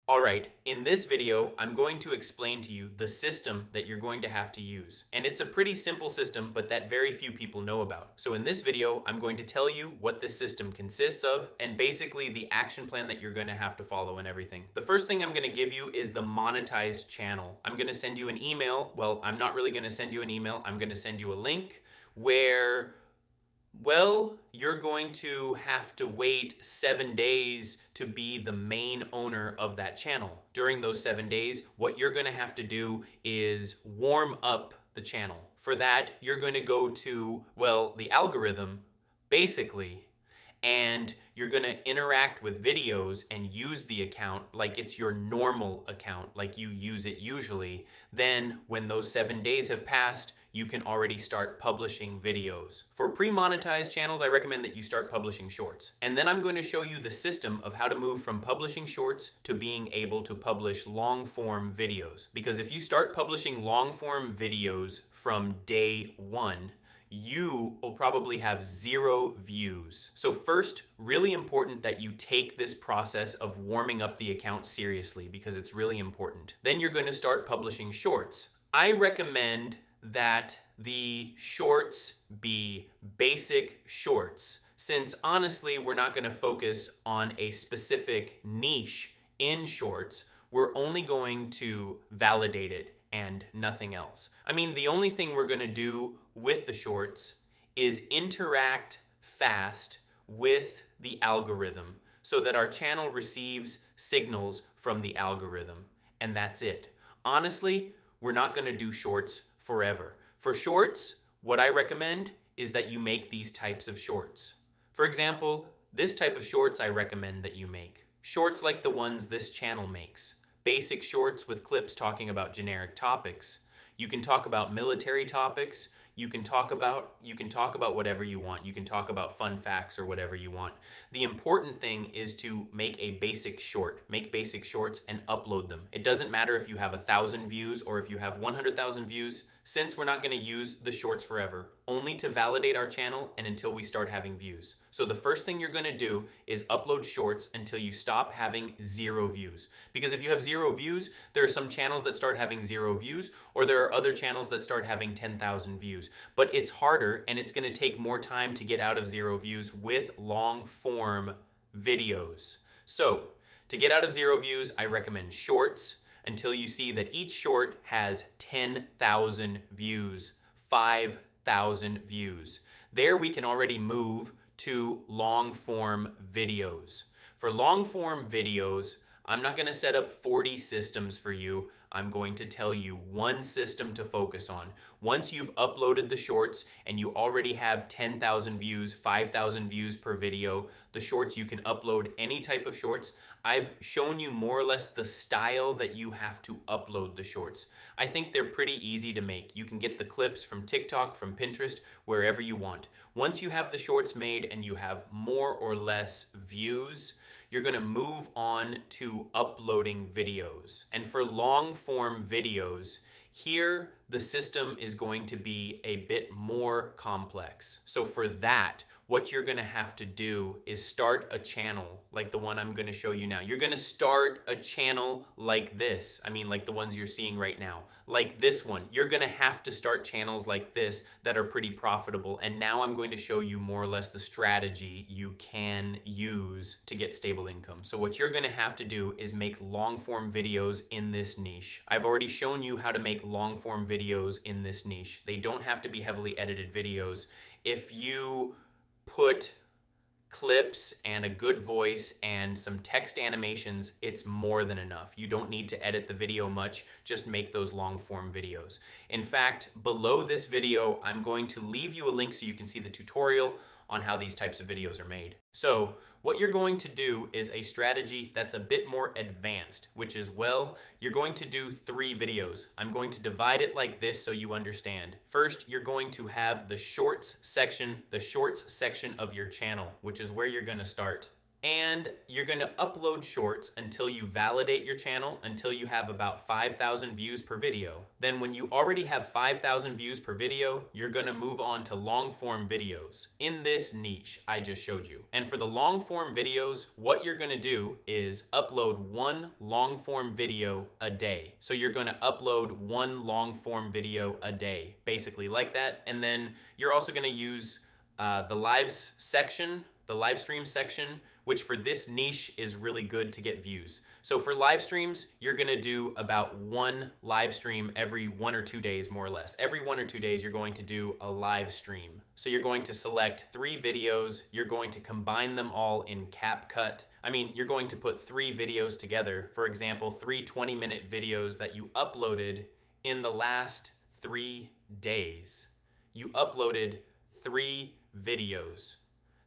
Alright, in this video, I'm going to explain to you the system that you're going to have to use. And it's a pretty simple system, but that very few people know about. So in this video, I'm going to tell you what this system consists of and basically the action plan that you're going to have to follow and everything. The first thing I'm going to give you is the monetized channel. I'm going to send you an email. Well, I'm not really going to send you an email. I'm going to send you a link where you're going to have to wait 7 days to be the main owner of that channel. During those 7 days, what you're going to have to do is warm up the channel. For that, you're going to go to, the algorithm, basically, and you're going to interact with videos and use the account like it's your normal account, like you use it usually. Then when those 7 days have passed, you can already start publishing videos. For pre-monetized channels, I recommend that you start publishing shorts. And then I'm going to show you the system of how to move from publishing shorts to being able to publish long-form videos. Because if you start publishing long-form videos from day one, you will probably have 0 views. So first, really important that you take this process of warming up the account seriously because it's really important. Then you're going to start publishing shorts. I recommend that the shorts be basic shorts, since honestly, we're not going to focus on a specific niche in shorts. We're only going to validate it and nothing else. I mean, the only thing we're going to do with the shorts is interact fast with the algorithm so that our channel receives signals from the algorithm. And that's it. Honestly, we're not going to do shorts forever. For shorts, what I recommend is that you make these types of shorts. For example, this type of shorts I recommend that you make. Shorts like the ones this channel makes. Basic shorts with clips talking about generic topics. You can talk about military topics. You can talk about whatever you want. You can talk about fun facts or whatever you want. The important thing is to make a basic short. Make basic shorts and upload them. It doesn't matter if you have 1,000 views or if you have 100,000 views, since we're not going to use the shorts forever, only to validate our channel and until we start having views. So the first thing you're going to do is upload shorts until you stop having 0 views. Because if you have 0 views, there are some channels that start having 0 views, or there are other channels that start having 10,000 views. But it's harder and it's going to take more time to get out of 0 views with long form videos. So to get out of 0 views, I recommend shorts until you see that each short has 10,000 views, 5,000 views. There we can already move to long form videos. For long form videos, I'm not going to set up 40 systems for you. I'm going to tell you one system to focus on. Once you've uploaded the shorts and you already have 10,000 views, 5,000 views per video, the shorts, you can upload any type of shorts. I've shown you more or less the style that you have to upload the shorts. I think they're pretty easy to make. You can get the clips from TikTok, from Pinterest, wherever you want. Once you have the shorts made and you have more or less views, you're going to move on to uploading videos. And for long form videos, here the system is going to be a bit more complex. So for that, what you're going to have to do is start a channel like the one I'm going to show you now. You're going to start a channel like this. I mean, like the ones you're seeing right now, like this one. You're going to have to start channels like this that are pretty profitable. And now I'm going to show you more or less the strategy you can use to get stable income. So what you're going to have to do is make long form videos in this niche. I've already shown you how to make long form videos in this niche. They don't have to be heavily edited videos. If you put clips and a good voice and some text animations, it's more than enough. You don't need to edit the video much, just make those long form videos. In fact, below this video, I'm going to leave you a link so you can see the tutorial on how these types of videos are made. So what you're going to do is a strategy that's a bit more advanced, which is, you're going to do 3 videos. I'm going to divide it like this so you understand. First, you're going to have the shorts section of your channel, which is where you're going to start. And you're going to upload shorts until you validate your channel, until you have about 5,000 views per video. Then when you already have 5,000 views per video, you're going to move on to long form videos in this niche I just showed you. And for the long form videos, what you're going to do is upload one long form video a day. So you're going to upload one long form video a day, basically like that. And then you're also going to use the lives section, the live stream section, which for this niche is really good to get views. So for live streams, you're gonna do about one live stream every 1 or 2 days, more or less. Every 1 or 2 days, you're going to do a live stream. So you're going to select 3 videos, you're going to combine them all in CapCut. You're going to put 3 videos together. For example, 3 20-minute videos that you uploaded in the last 3 days. You uploaded 3 videos.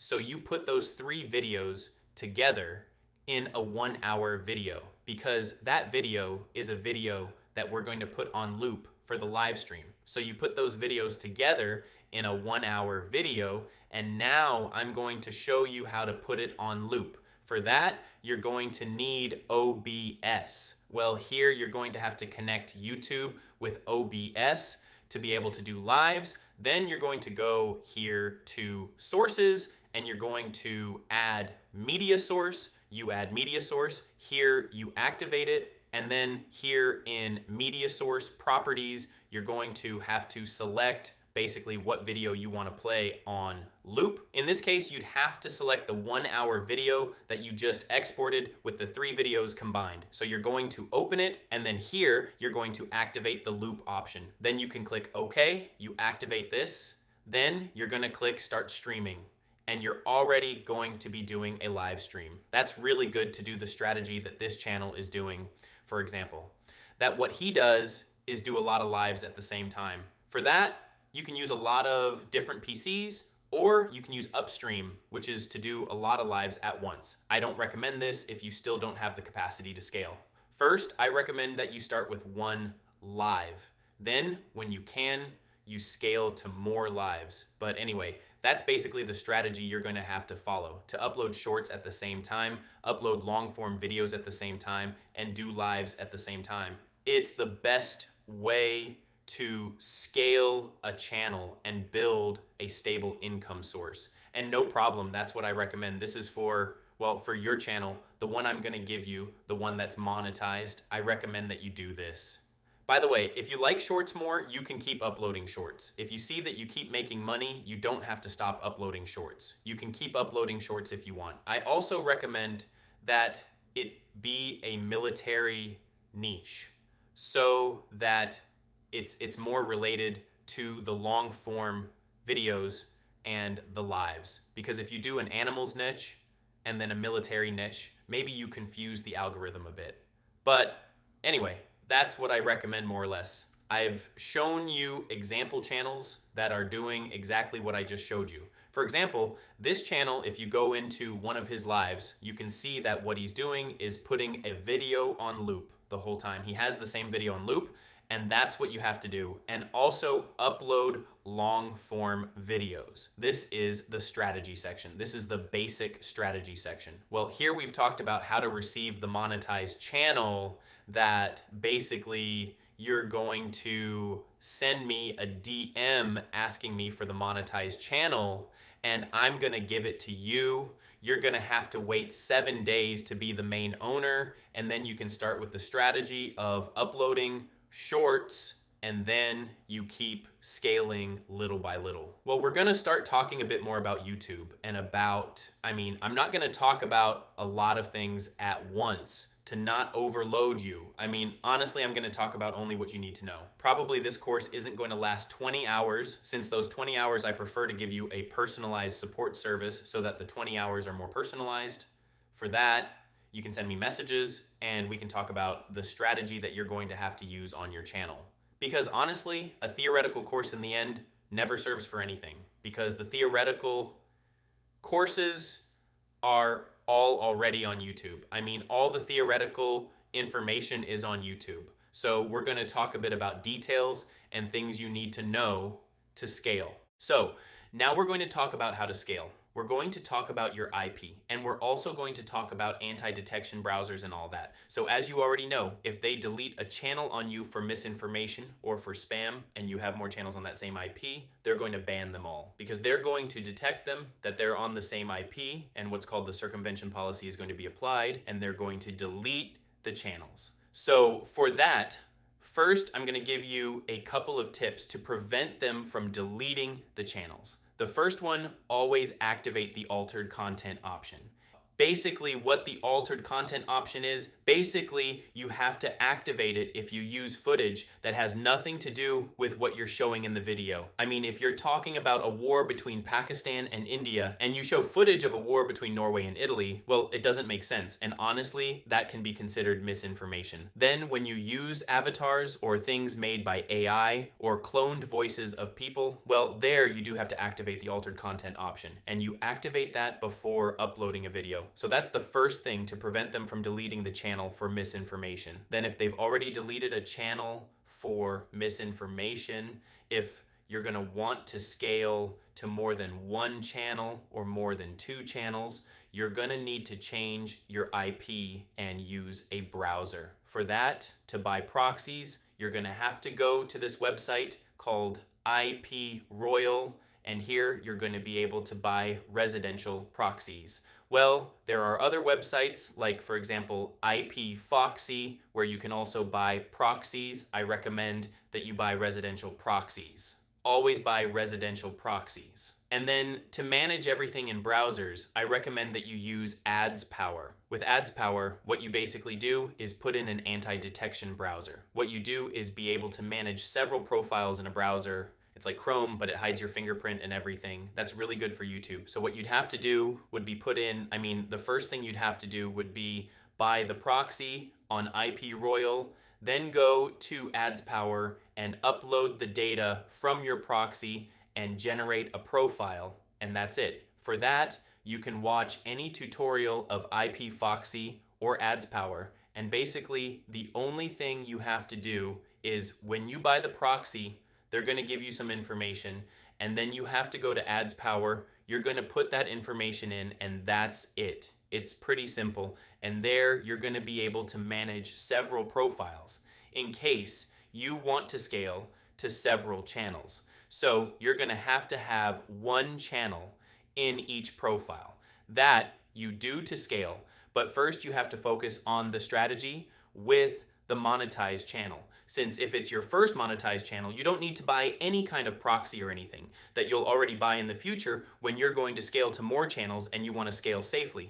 So you put those 3 videos together in a 1-hour video, because that video is a video that we're going to put on loop for the live stream. So you put those videos together in a 1-hour video, and now I'm going to show you how to put it on loop. For that, you're going to need OBS. Well, here you're going to have to connect YouTube with OBS to be able to do lives. Then you're going to go here to sources, and you're going to add media source. You add media source. Here you activate it. And then here in media source properties, you're going to have to select basically what video you want to play on loop. In this case, you'd have to select the 1-hour video that you just exported with the 3 videos combined. So you're going to open it, and then here you're going to activate the loop option. Then you can click OK, you activate this, then you're going to click start streaming, and you're already going to be doing a live stream. That's really good to do the strategy that this channel is doing, for example. That what he does is do a lot of lives at the same time. For that, you can use a lot of different PCs, or you can use Upstream, which is to do a lot of lives at once. I don't recommend this if you still don't have the capacity to scale. First, I recommend that you start with 1 live. Then, when you can, you scale to more lives. But anyway, that's basically the strategy you're going to have to follow to upload shorts at the same time, upload long form videos at the same time, and do lives at the same time. It's the best way to scale a channel and build a stable income source. And no problem, that's what I recommend. This is for your channel, the one I'm gonna give you, the one that's monetized. I recommend that you do this. By the way, if you like shorts more, you can keep uploading shorts. If you see that you keep making money, you don't have to stop uploading shorts. You can keep uploading shorts if you want. I also recommend that it be a military niche so that it's more related to the long form videos and the lives. Because if you do an animals niche and then a military niche, maybe you confuse the algorithm a bit. But anyway, that's what I recommend more or less. I've shown you example channels that are doing exactly what I just showed you. For example, this channel, if you go into one of his lives, you can see that what he's doing is putting a video on loop the whole time. He has the same video on loop, and that's what you have to do. And also upload long form videos. This is the strategy section. This is the basic strategy section. Well, here we've talked about how to receive the monetized channel, that basically you're going to send me a DM asking me for the monetized channel, and I'm gonna give it to you. You're gonna have to wait 7 days to be the main owner, and then you can start with the strategy of uploading shorts, and then you keep scaling little by little. Well, we're gonna start talking a bit more about YouTube and about, I'm not gonna talk about a lot of things at once to not overload you. Honestly, I'm gonna talk about only what you need to know. Probably this course isn't going to last 20 hours. Since those 20 hours, I prefer to give you a personalized support service so that the 20 hours are more personalized. For that, you can send me messages and we can talk about the strategy that you're going to have to use on your channel. Because honestly, a theoretical course in the end never serves for anything, because the theoretical courses are all already on YouTube. All the theoretical information is on YouTube. So we're going to talk a bit about details and things you need to know to scale. So now we're going to talk about how to scale. we're going to talk about your IP, and we're also going to talk about anti-detection browsers and all that. So as you already know, if they delete a channel on you for misinformation or for spam, and you have more channels on that same IP, they're going to ban them all because they're going to detect them that they're on the same IP, and what's called the circumvention policy is going to be applied, and they're going to delete the channels. So for that, first, I'm going to give you a couple of tips to prevent them from deleting the channels. The first one, always activate the altered content option. Basically, what the altered content option is, basically you have to activate it if you use footage that has nothing to do with what you're showing in the video. I mean, if you're talking about a war between Pakistan and India and you show footage of a war between Norway and Italy, well, it doesn't make sense. And honestly, that can be considered misinformation. Then when you use avatars or things made by AI or cloned voices of people, well, there you do have to activate the altered content option. And you activate that before uploading a video. So that's the first thing to prevent them from deleting the channel for misinformation. Then if they've already deleted a channel for misinformation, if you're going to want to scale to more than one channel or more than two channels, you're going to need to change your IP and use a browser. For that, to buy proxies, you're going to have to go to this website called IP Royal, and here you're going to be able to buy residential proxies. Well, there are other websites like, for example, IP Foxy, where you can also buy proxies. I recommend that you buy residential proxies. Always buy residential proxies. And then to manage everything in browsers, I recommend that you use AdsPower. With AdsPower, what you basically do is put in an anti-detection browser. What you do is be able to manage several profiles in a browser. It's like Chrome, but it hides your fingerprint and everything. That's really good for YouTube. So what you'd have to do would be the first thing you'd have to do would be buy the proxy on IP Royal, then go to AdsPower and upload the data from your proxy and generate a profile, and that's it. For that, you can watch any tutorial of IP Foxy or AdsPower, and basically the only thing you have to do is when you buy the proxy, they're going to give you some information, and then you have to go to AdsPower. You're going to put that information in, and that's it. It's pretty simple. And there you're going to be able to manage several profiles in case you want to scale to several channels. So you're going to have one channel in each profile. That you do to scale, but first you have to focus on the strategy with the monetized channel. Since if it's your first monetized channel, you don't need to buy any kind of proxy or anything that you'll already buy in the future when you're going to scale to more channels and you want to scale safely.